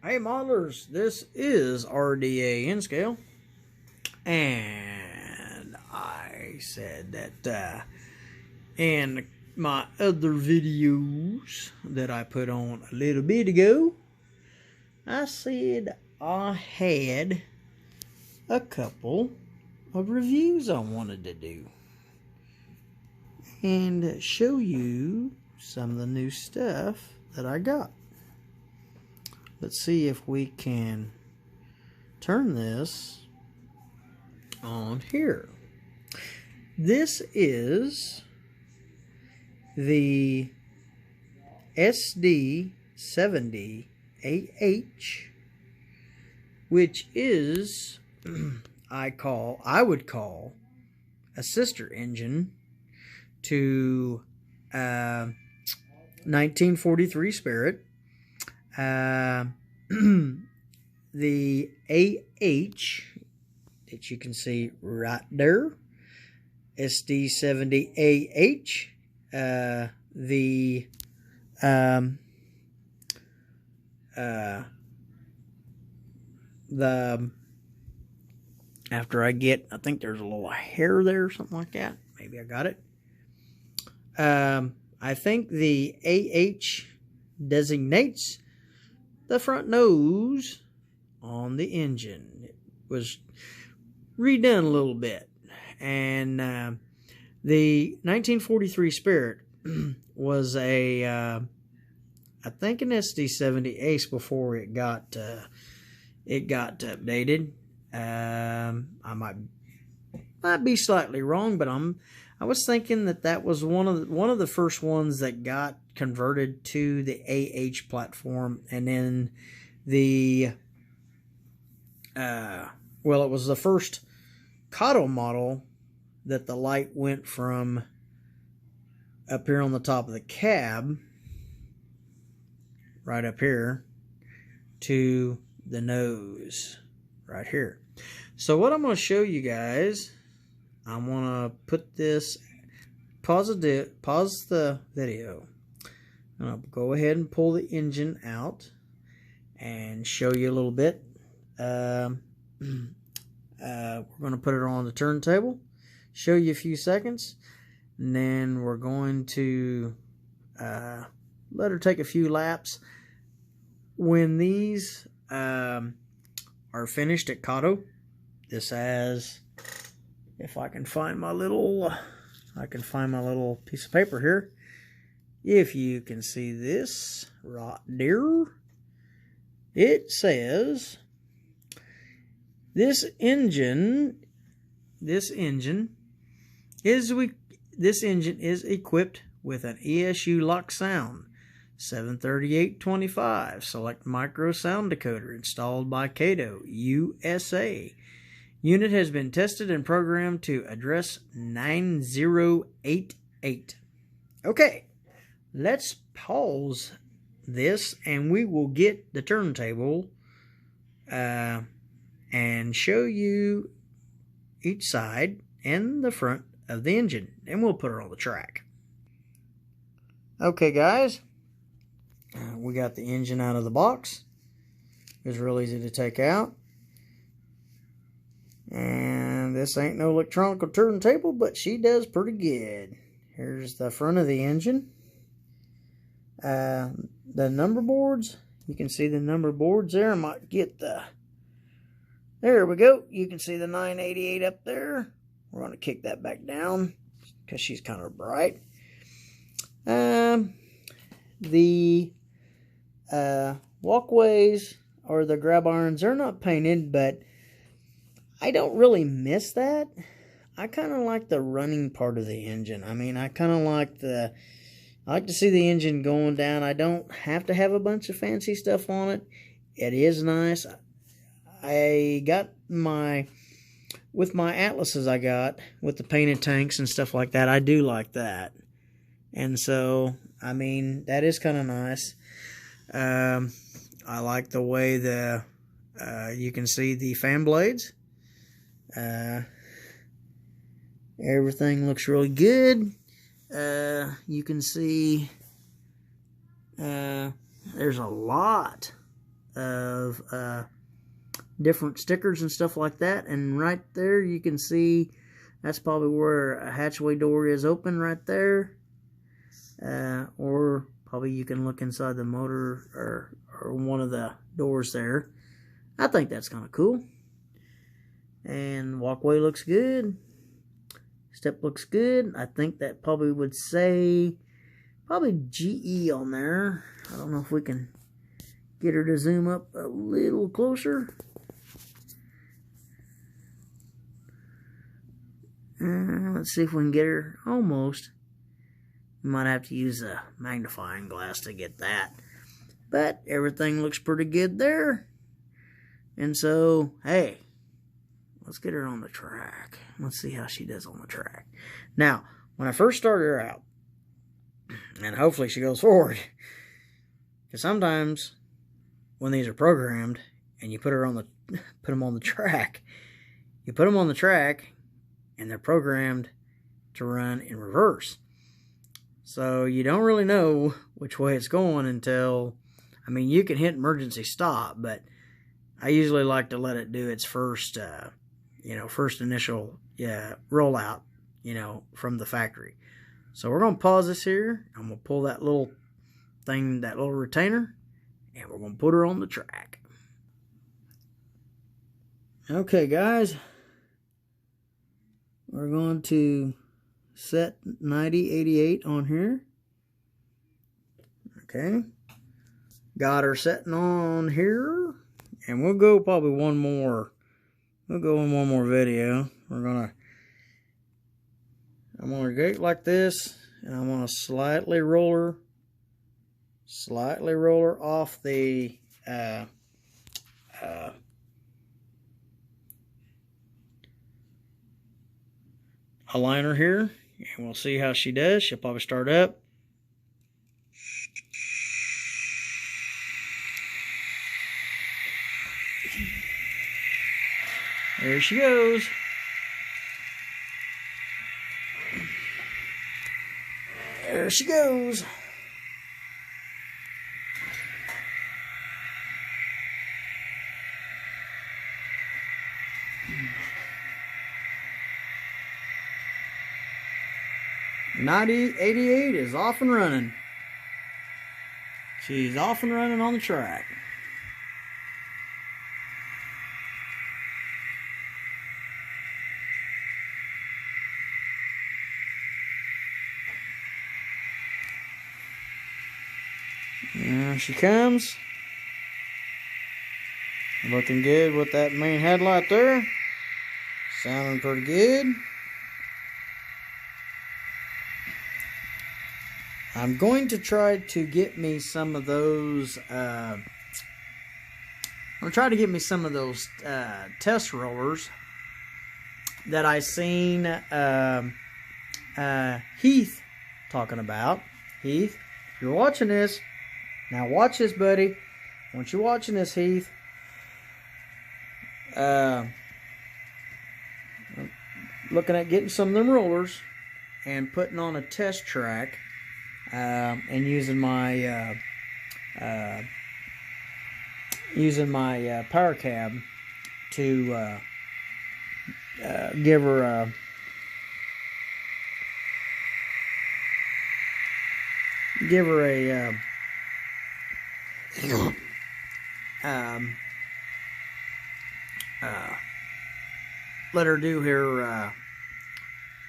Hey modelers, this is RDA N Scale, and I said that in my other videos that I put on a little bit ago, I said I had a couple of reviews I wanted to do and show you some of the new stuff that I got. Let's see if we can turn this on here. This is the ESU70AH, which is I would call a sister engine to 1943 Spirit. The AH that you can see right there, SD70AH, after I think there's a little hair there or something like that. Maybe I got it. I think the AH designates the front nose on the engine. It was redone a little bit, and the 1943 Spirit was I think an SD70AH before it got updated. I might be slightly wrong, but I was thinking that was one of the first ones that got converted to the AH platform, and then the it was the first Kato model that the light went from up here on the top of the cab, right up here, to the nose right here. So what I'm going to show you guys, I'm going to put this, pause the video. I'll go ahead and pull the engine out and show you a little bit. We're going to put it on the turntable, show you a few seconds, and then we're going to let her take a few laps. When these are finished at Kato, this has, if I can find my little piece of paper here. If you can see this right there, it says this engine is equipped with an ESU lock sound 73825 select micro sound decoder installed by Kato USA. Unit has been tested and programmed to address 9088. Okay. Let's pause this and we will get the turntable and show you each side and the front of the engine, and we'll put her on the track. Okay guys, we got the engine out of the box. It was real easy to take out, and this ain't no electronic turntable, but she does pretty good. Here's the front of the engine. The number boards, you can see the number boards there. I might get there we go. You can see the 988 up there. We're going to kick that back down because she's kind of bright. The walkways or the grab irons, they're not painted, but I don't really miss that. I kind of like the running part of the engine. I mean, I kind of like I like to see the engine going down. I don't have to have a bunch of fancy stuff on it. It is nice. I got with my Atlases I got, with the painted tanks and stuff like that, I do like that. And so, I mean, that is kind of nice. I like the way you can see the fan blades. Everything looks really good. You can see there's a lot of different stickers and stuff like that. And right there you can see that's probably where a hatchway door is open right there. Or probably you can look inside the motor or one of the doors there. I think that's kind of cool. And walkway looks good. Step looks good. I think that probably would say probably GE on there. I don't know if we can get her to zoom up a little closer. Let's see if we can get her almost. We might have to use a magnifying glass to get that. But everything looks pretty good there. And so, hey, let's get her on the track. Let's see how she does on the track. Now, when I first started her out, and hopefully she goes forward, because sometimes when these are programmed and you put them on the track, you put them on the track and they're programmed to run in reverse. So you don't really know which way it's going until, I mean, you can hit emergency stop, but I usually like to let it do its first, first initial rollout, from the factory. So we're going to pause this here. I'm going to pull that little thing, that little retainer, and we're going to put her on the track. Okay, guys. We're going to set 9088 on here. Okay. Got her setting on here. And we'll go probably one more. We'll go in one more video. I'm gonna get like this, and I'm gonna slightly roll her off the aligner here, and we'll see how she does. She'll probably start up. There she goes. There she goes. .9088 is off and running. She's off and running on the track. There she comes. Looking good with that main headlight there. Sounding pretty good. I'm going to try to get me some of those. I'm going to try to get me some of those test rollers that I seen Heath talking about. Heath, if you're watching this, now watch this, buddy. Once you're watching this, Heath, looking at getting some of them rollers and putting on a test track, and using my power cab to give her a let her do her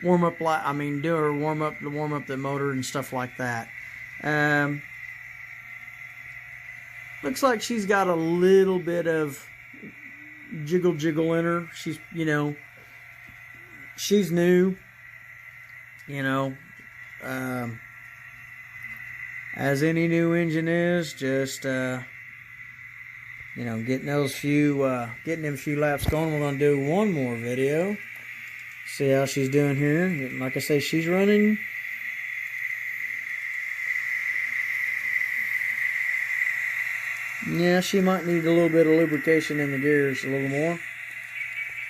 warm up, do her warm up the motor and stuff like that. Looks like she's got a little bit of jiggle in her. She's, she's new, as any new engine is, just getting them few laps going. We're gonna do one more video, see how she's doing here. Like I say, she's running. Yeah, she might need a little bit of lubrication in the gears, a little more.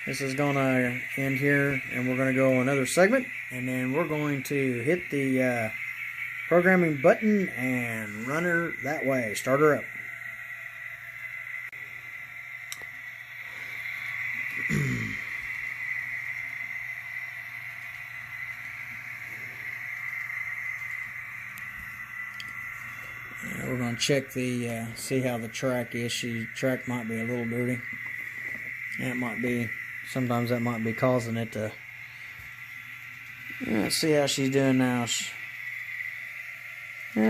This is gonna end here, and we're gonna go another segment, and then we're going to hit the programming button and run her that way. Start her up. we're going to check the, see how the track is. Track might be a little dirty. That might be, sometimes that might be causing it to, let's see how she's doing now.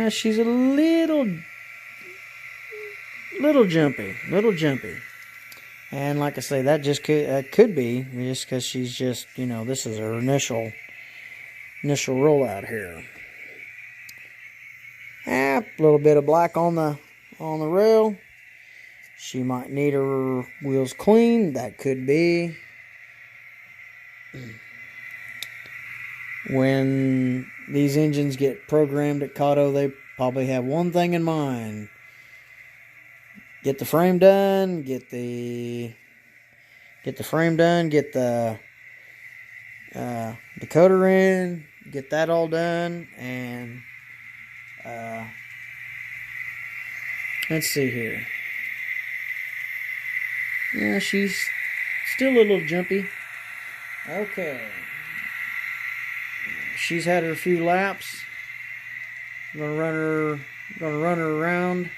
She's a little jumpy. And like I say, that just could be just because she's just, you know, this is her initial rollout here. A little bit of black on the rail. She might need her wheels cleaned. That could be. When these engines get programmed at Cotto, they probably have one thing in mind. Get the frame done, get the frame done, get the decoder in, get that all done, and let's see here. Yeah, she's still a little jumpy. Okay. She's had her few laps. I'm gonna run her around,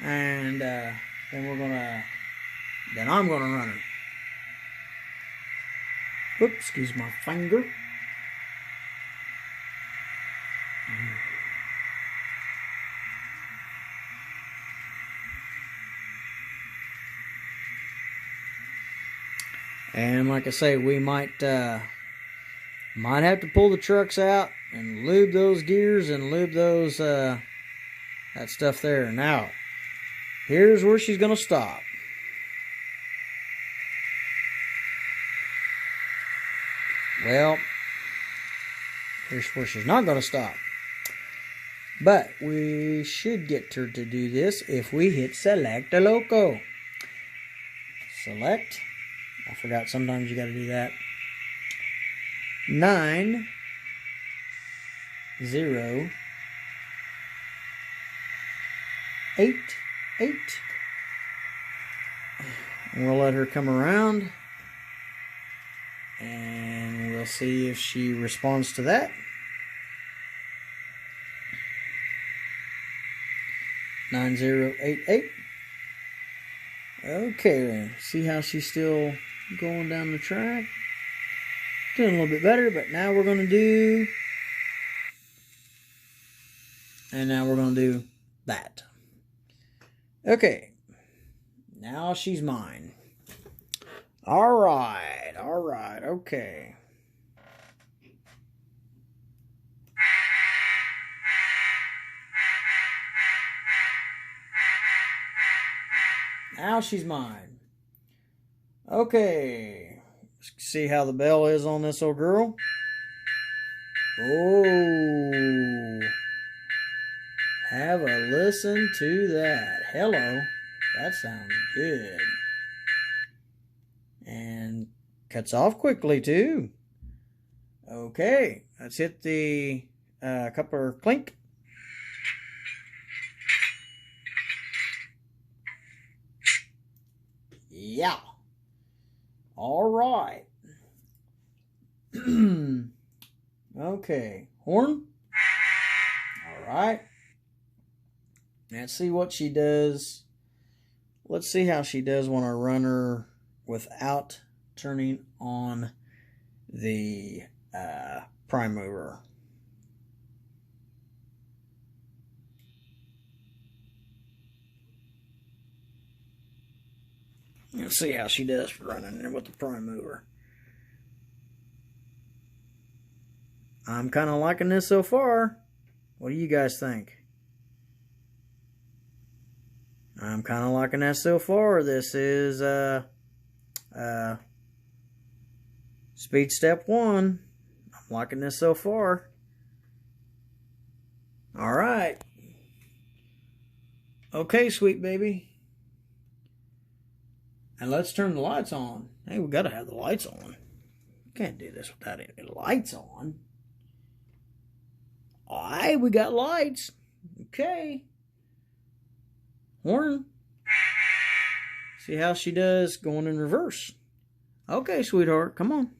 and then I'm gonna run her. Oops, excuse my finger. And like I say, we might have to pull the trucks out and lube those gears and lube those that stuff there. Now, here's where she's gonna stop. Well, here's where she's not gonna stop. But we should get her to do this if we hit select a loco. Select. I forgot sometimes you gotta do that. 9 0 8 8. And we'll let her come around and we'll see if she responds to that. 9 0 8 8. Okay, see how she's still going down the track. Doing a little bit better, but now we're going to do, and now we're going to do that. Okay, now she's mine. All right, okay. Now she's mine. Okay. See how the bell is on this old girl? Oh. Have a listen to that. Hello. That sounds good. And cuts off quickly too. Okay. Let's hit the coupler clink. Yeah. All right. Okay. Horn. All right. Let's see what she does. Let's see how she does when I run her without turning on the prime mover. Let's see how she does running with the prime mover. I'm kind of liking this so far. What do you guys think? I'm kind of liking that so far. This is speed step 1. I'm liking this so far. All right. Okay, sweet baby. And let's turn the lights on. Hey, we gotta have the lights on. Can't do this without any lights on. Alright, we got lights. Okay. Horn. See how she does going in reverse. Okay, sweetheart, come on.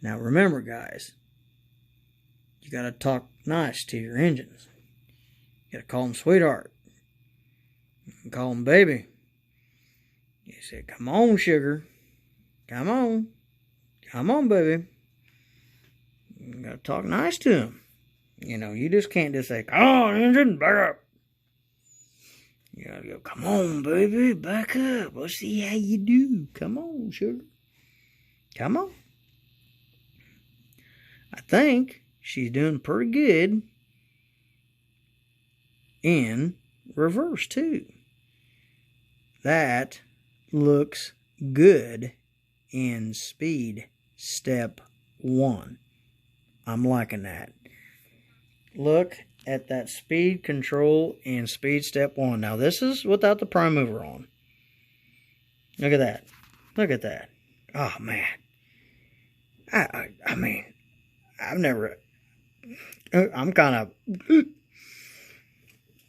Now remember, guys, you You got to talk nice to your engines. You got to call them sweetheart. You can call them baby. You say, come on, sugar. Come on. Come on, baby. You got to talk nice to them. You know, you just can't just say, come on, engine, back up. You got to go, come on, baby, back up. Let's see how you do. Come on, sugar. Come on. I think she's doing pretty good in reverse, too. That looks good in speed step 1. I'm liking that. Look at that speed control in speed step 1. Now this is without the prime mover on. Look at that. Look at that. Oh man. I mean, I've never. I'm kind of.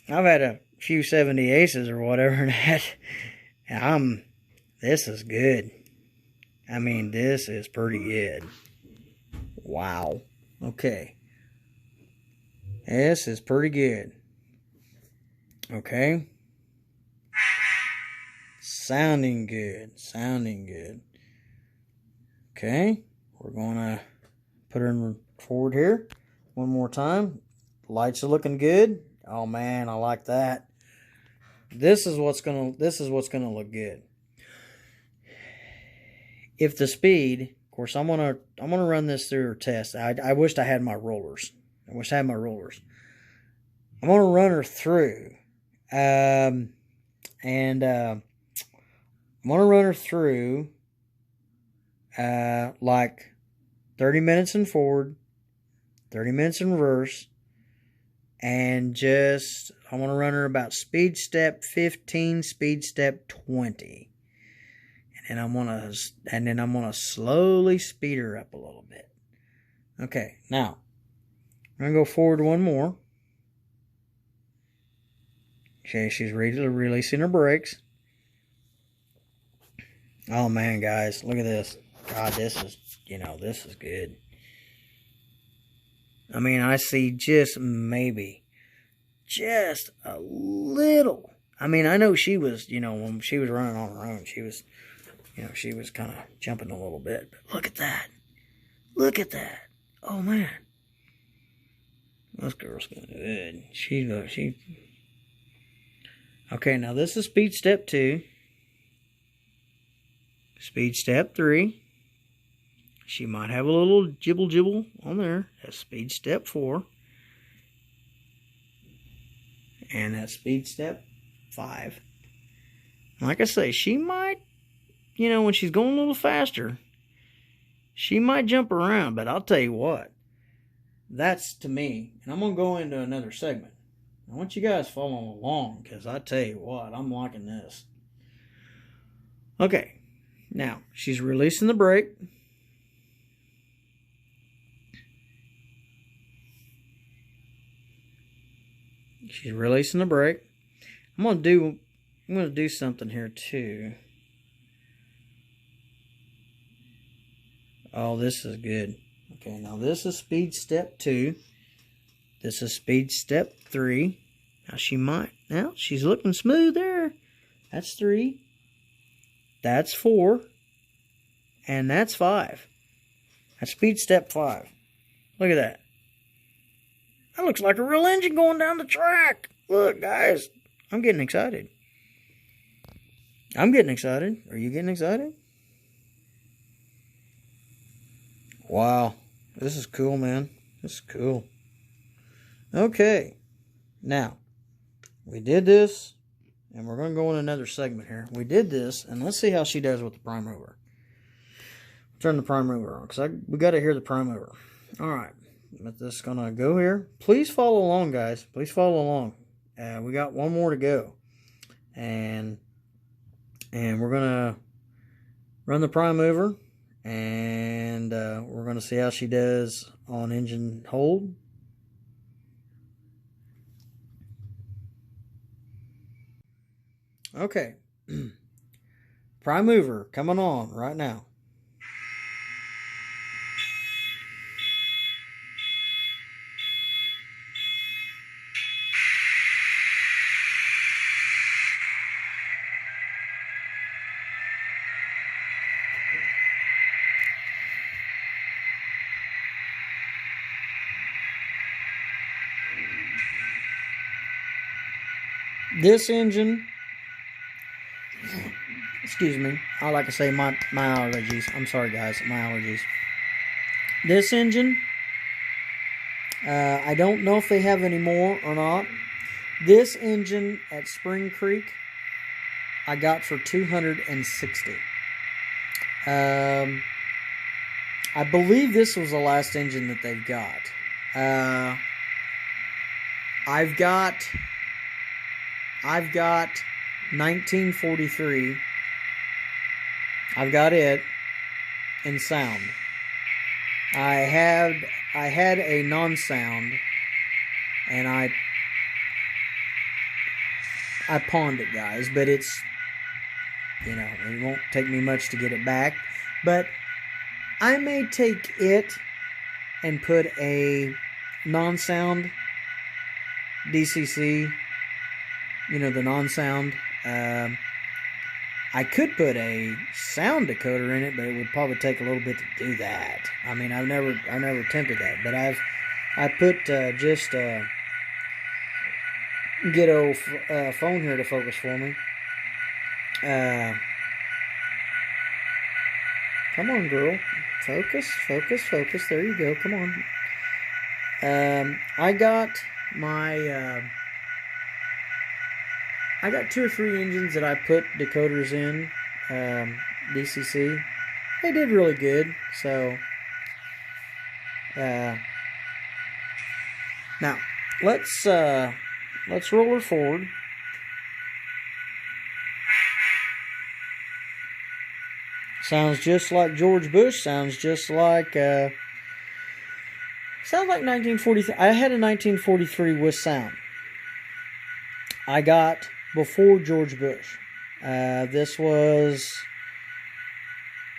I've had a few 70AHs or whatever, and this is good. I mean, this is pretty good. Wow. Okay. This is pretty good. Okay. Sounding good. Sounding good. Okay. We're going to put her in forward here one more time. Lights are looking good. Oh man, I like that. This is what's gonna look good. If the speed, of course, I'm gonna run this through her test. I wished I had my rollers. I'm gonna run her through, I'm gonna run her through like 30 minutes in forward, 30 minutes in reverse, and I want to run her about speed step 15, speed step 20. And then I'm gonna slowly speed her up a little bit. Okay, now I'm gonna go forward one more. Okay, she's releasing her brakes. Oh man, guys, look at this. God, this is good. I mean, I see just a little. I mean, I know she was, when she was running on her own, she was kind of jumping a little bit. But look at that. Look at that. Oh, man. This girl's good. Okay, now this is speed step 2. Speed step 3. She might have a little jibble on there. That's speed step 4. And that's speed step 5. Like I say, she might, when she's going a little faster, she might jump around. But I'll tell you what, that's to me. And I'm going to go into another segment. I want you guys following along, because I tell you what, I'm liking this. Okay, now she's releasing the brake. She's releasing the brake. I'm gonna do something here too. Oh, this is good. Okay, now this is speed step 2. This is speed step 3. Now she's looking smooth there. That's 3. That's 4. And that's 5. That's speed step 5. Look at that. That looks like a real engine going down the track. Look, guys, I'm getting excited. I'm getting excited. Are you getting excited? Wow. This is cool, man. This is cool. Okay. Now, we did this, and we're going to go in another segment here. We did this, and let's see how she does with the prime mover. Turn the prime mover on, because we got to hear the prime mover. All right. But this is going to go here. Please follow along, guys. Please follow along. We got one more to go. And we're going to run the prime mover. And we're going to see how she does on engine hold. Okay. Prime mover coming on right now. This engine, excuse me, I like to say my allergies. I'm sorry, guys, my allergies. This engine, I don't know if they have any more or not. This engine at Spring Creek, I got for $260. I believe this was the last engine that they've got. I've got 1943. I've got it in sound. I had a non-sound, and I pawned it, guys, but it's, you know, it won't take me much to get it back. But I may take it and put a non-sound DCC, you know, the non-sound. I could put a sound decoder in it, but it would probably take a little bit to do that. I mean, I've never attempted that, but I put just get a phone here to focus for me. Come on, girl. Focus, focus, focus. There you go. Come on. I got my I got 2 or 3 engines that I put decoders in, DCC. They did really good. So now let's roll her forward. Sounds just like George Bush. Sounds just like sounds like 1943. I had a 1943 with sound. I got before George Bush. This was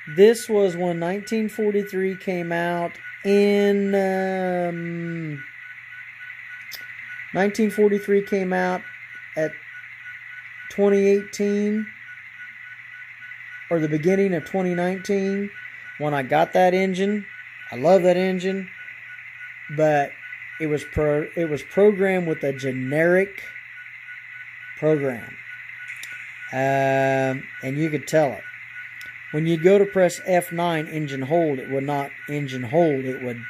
when 1943 came out in 1943 came out at 2018 or the beginning of 2019 when I got that engine. I love that engine, but it was programmed with a generic program, and you could tell it. When you'd go to press F9 engine hold, it would not engine hold, it would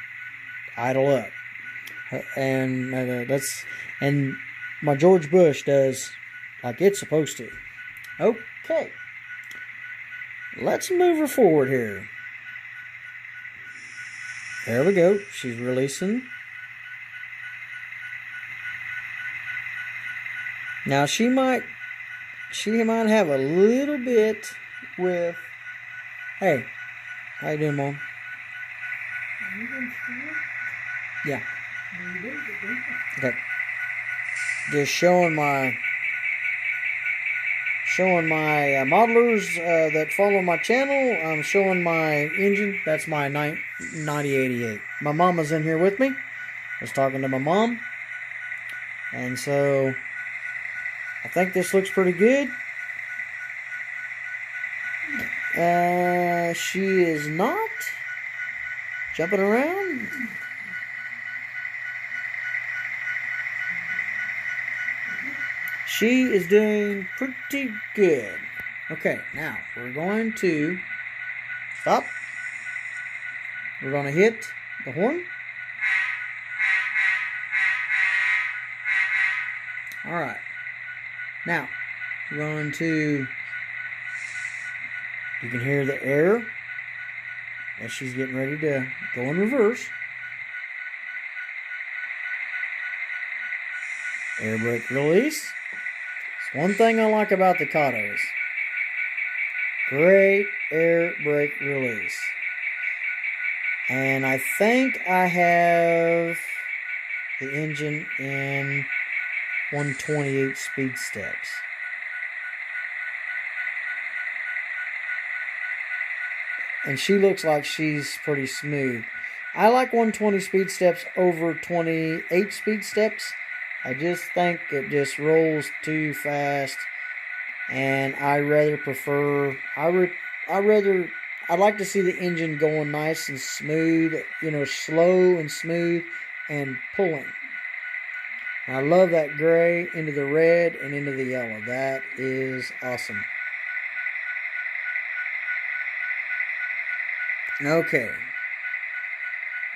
idle up. And and my George Bush does like it's supposed to. Okay, let's move her forward here. There we go. She's releasing. Now she might have a little bit with. Hey, how you doing, Mom? Yeah. Okay. Just showing my modelers that follow my channel. I'm showing my engine. That's my 9088. My mama's in here with me. I was talking to my mom, and so I think this looks pretty good. She is not jumping around. She is doing pretty good. Okay, now we're going to stop. We're going to hit the horn. All right. Now, we're going to, you can hear the air as she's getting ready to go in reverse. Air brake release. It's one thing I like about the Decoder. Great air brake release. And I think I have the engine in 128 speed steps. And she looks like she's pretty smooth. I like 120 speed steps over 28 speed steps. I just think it just rolls too fast, and I rather prefer. I'd like to see the engine going nice and smooth, you know, slow and smooth and pulling. I love that gray into the red and into the yellow. That is awesome. Okay.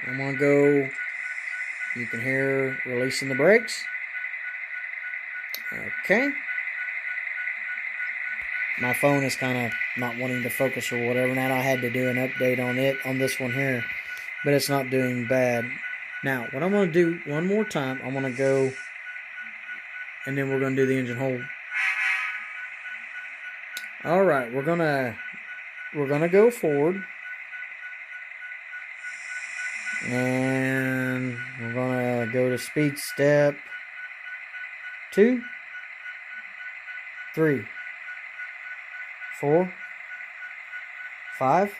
I'm going to go. You can hear releasing the brakes. Okay. My phone is kind of not wanting to focus or whatever. Now I had to do an update on it, on this one here. But it's not doing bad. Now, what I'm going to do one more time, I'm going to go, and then we're going to do the engine hold. All right, we're going to go forward, and we're going to go to speed step 2, 3, 4, 5,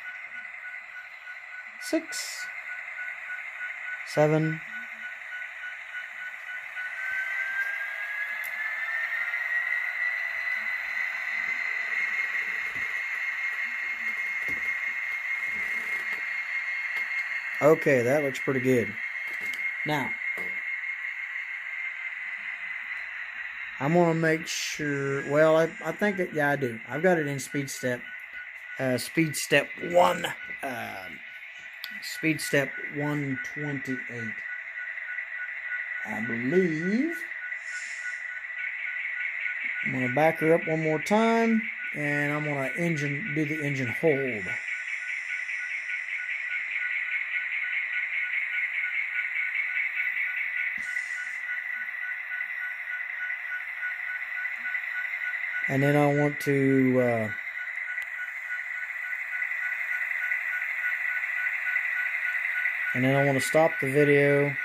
6, 7, 8. Okay, that looks pretty good. Now, I'm going to make sure, well, I think that, yeah, I do. I've got it in speed step 1, speed step 128, I believe. I'm going to back her up one more time, and I'm going to do the engine hold. And then I want to stop the video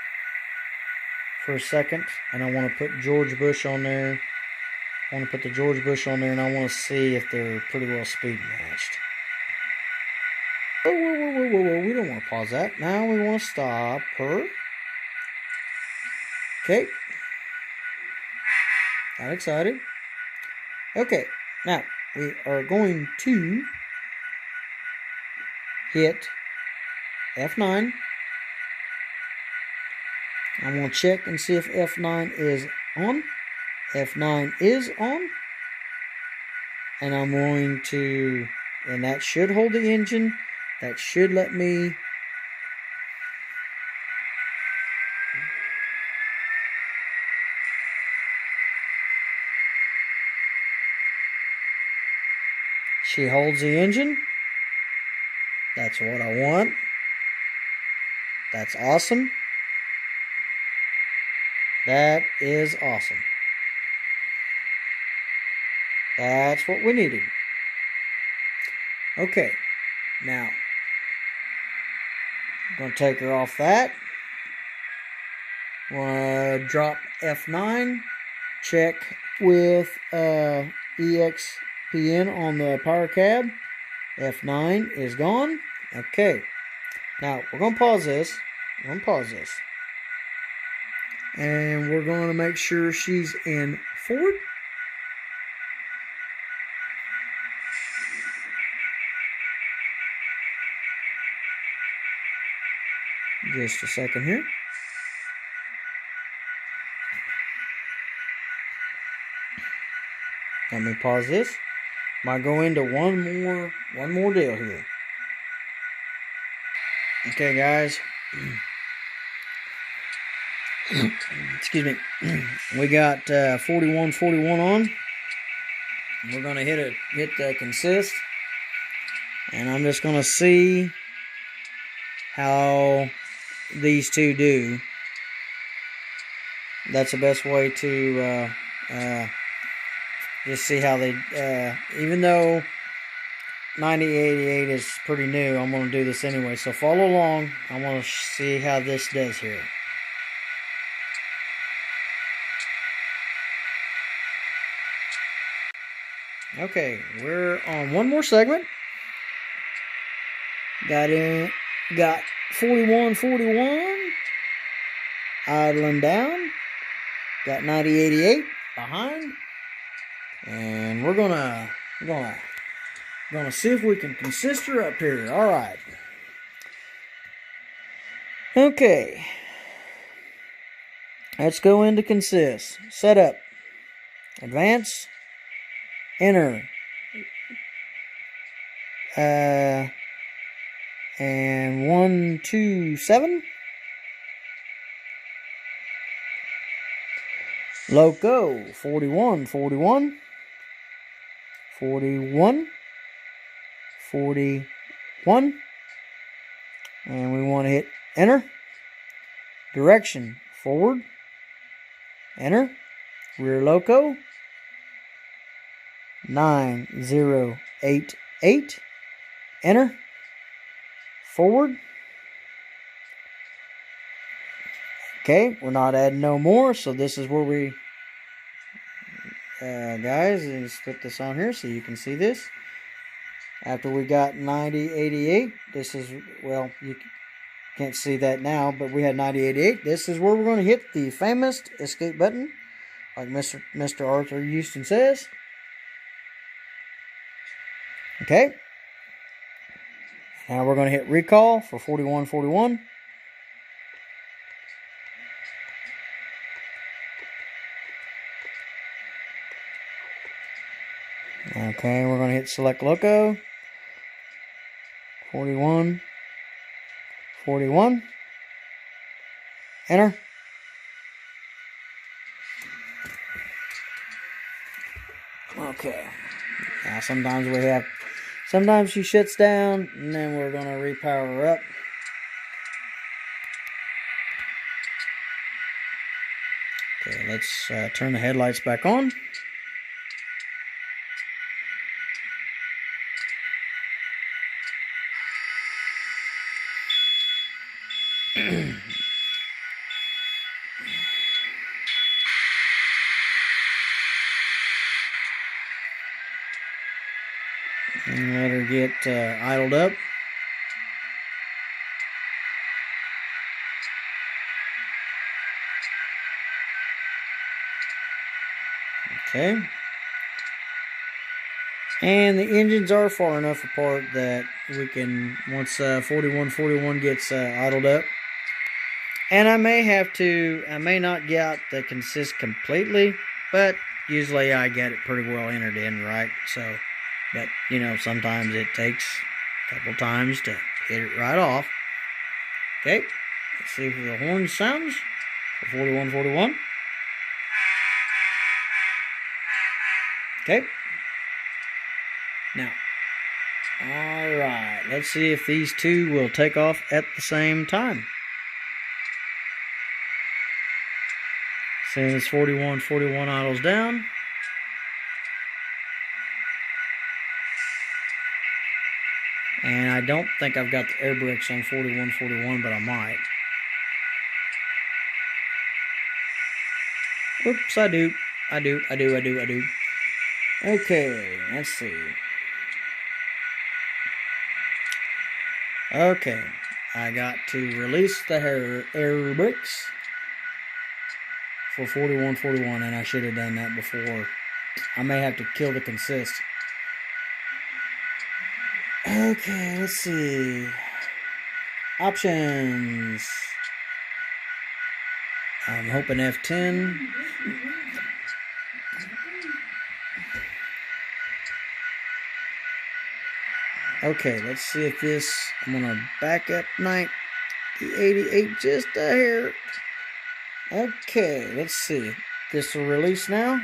for a second, and I want to put George Bush on there. I want to put the George Bush on there, and I want to see if they're pretty well speed matched. Whoa, we don't want to pause that. Now we want to stop her. Okay. Got excited. Okay, now we are going to hit F9. I'm going to check and see if F9 is on. F9 is on. And I'm going to, and that should hold the engine. That should let me She holds the engine. That's what I want. That's awesome. That is awesome. That's what we needed. Okay, now I'm going to take her off that. We'll drop F9. Check with EXPN on the power cab. F9 is gone. Okay, now we're going to pause this. And we're going to make sure she's in forward. Just a second here. Let me pause this. Might go into one more deal here. Okay, guys. Excuse me. We got 4141 on. We're gonna hit the consist, and I'm just gonna see how these two do. That's the best way to just see how they, even though 9088 is pretty new, I'm going to do this anyway. So follow along. I want to see how this does here. Okay, we're on one more segment. Got 4141 idling down. Got 9088 behind. And we're gonna see if we can consist her up here. All right. Okay. Let's go into consist. Setup. Advance. Enter. And 1, 2, 7. Loco. 41, 41. 41. 41. And we want to hit enter. Direction. Forward. Enter. Rear loco. 9088. Enter. Forward. Okay, we're not adding no more, so this is where we, guys, let's put this on here so you can see this. After we got 9088, this is, well, you can't see that now, but we had 9088. This is where we're going to hit the famous escape button, like Mr. Arthur Houston says. Okay. Now we're going to hit recall for 4141. Okay, we're going to hit select loco. 41. 41. Enter. Okay. Now sometimes she shuts down, and then we're going to repower her up. Okay, let's turn the headlights back on. And let her get idled up. Okay. And the engines are far enough apart that we can, once 4141 gets idled up. And I may not get the consist completely, but usually I get it pretty well entered in, right? So, but, you know, sometimes it takes a couple times to hit it right off. Okay, let's see if the horn sounds for 4141. Okay. Now, alright, let's see if these two will take off at the same time. Since 4141 idles down. And I don't think I've got the air brakes on 4141, but I might. Oops, I do. Okay, let's see. Okay, I got to release the air brakes for 4141, and I should have done that before. I may have to kill the consist. Okay, let's see. Options. I'm hoping F10. Okay, let's see if this, I'm going to back up 9088 just a hair. Okay, let's see. This will release now.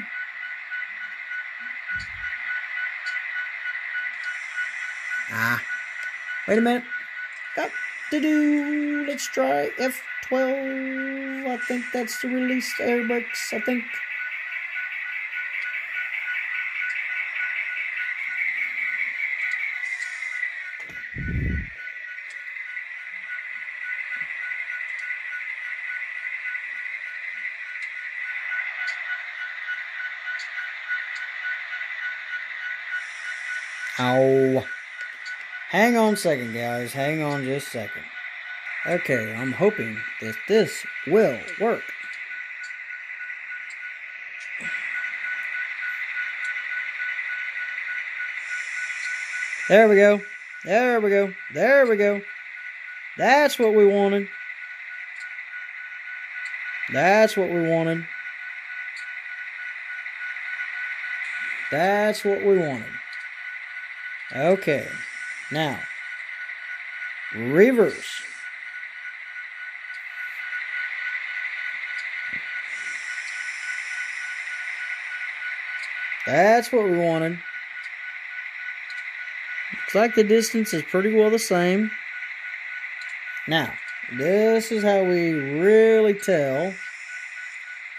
Wait a minute. Got to do, let's try F12. I think that's to release the air brakes, I think. Ow. Hang on a second, guys. Hang on just a second. Okay, I'm hoping that this will work. There we go. There we go. There we go. That's what we wanted. That's what we wanted. That's what we wanted. Okay. Now, reverse. That's what we wanted. Looks like the distance is pretty well the same. Now, this is how we really tell.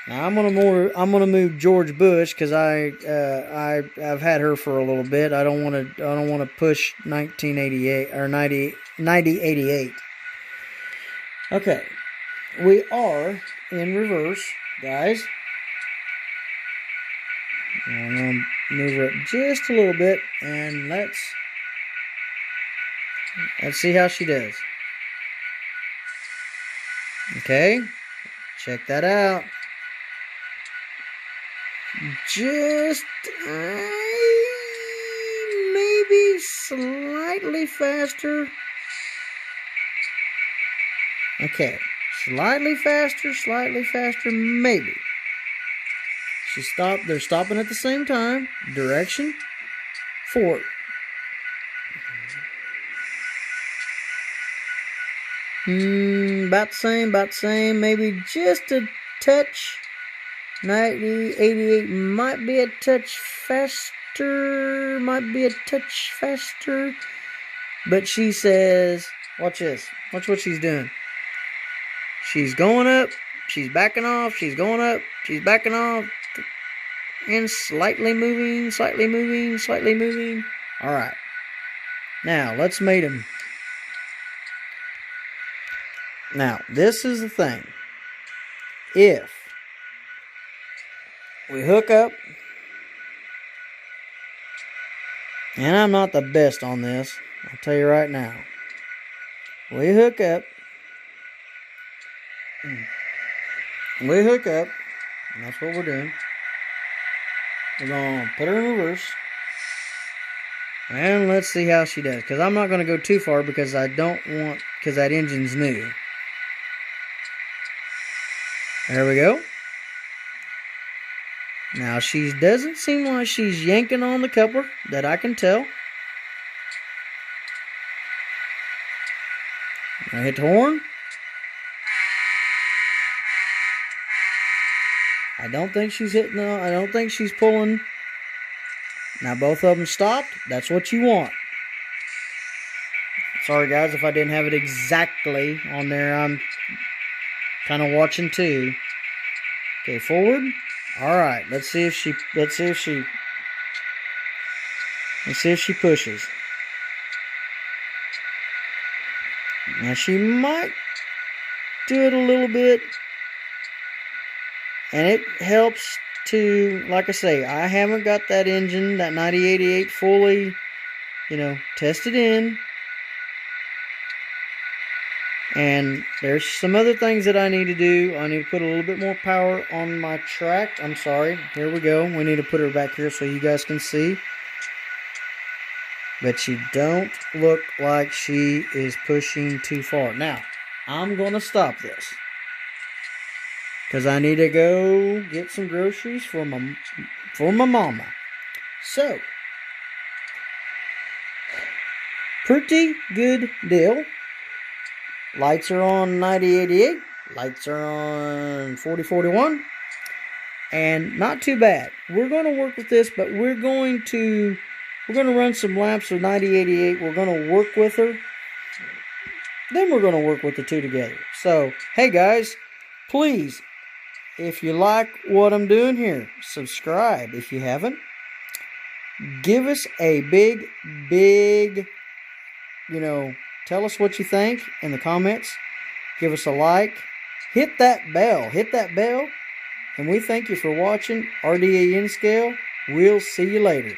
Now I'm gonna move George Bush because I've had her for a little bit. I don't want to push 1988 or 9088. Okay, we are in reverse, guys. I'm gonna move her up just a little bit, and let's see how she does. Okay, check that out. Just maybe slightly faster. Okay, slightly faster, maybe. She stopped. They're stopping at the same time. Direction, forward. About the same, maybe just a touch. 9088 might be a touch faster, but she says, watch this, watch what she's doing. She's going up, she's backing off, she's going up, she's backing off, and slightly moving. All right, now let's mate them. Now, this is the thing. If we hook up, and I'm not the best on this, I'll tell you right now. We hook up, and that's what we're doing. We're going to put her in reverse, and let's see how she does, because I'm not going to go too far because I don't want, because that engine's new. There we go. Now, she doesn't seem like she's yanking on the coupler, that I can tell. I hit the horn. I don't think she's hitting I don't think she's pulling. Now, both of them stopped. That's what you want. Sorry, guys, if I didn't have it exactly on there. I'm kind of watching too. Okay, forward. All right, let's see if she pushes. Now she might do it a little bit, and it helps to, like I say, I haven't got that engine, that 9088 fully, tested in. And there's some other things that I need to do. I need to put a little bit more power on my track. I'm sorry. Here we go. We need to put her back here so you guys can see. But she don't look like she is pushing too far. Now, I'm going to stop this, because I need to go get some groceries for my mama. So, pretty good deal. Lights are on 9088. Lights are on 4041. And not too bad. We're going to work with this, but we're going to run some laps of 9088. We're going to work with her. Then we're going to work with the two together. So, hey guys, please, if you like what I'm doing here, subscribe if you haven't. Give us a big, tell us what you think in the comments. Give us a like. Hit that bell. And we thank you for watching RDA N Scale. We'll see you later.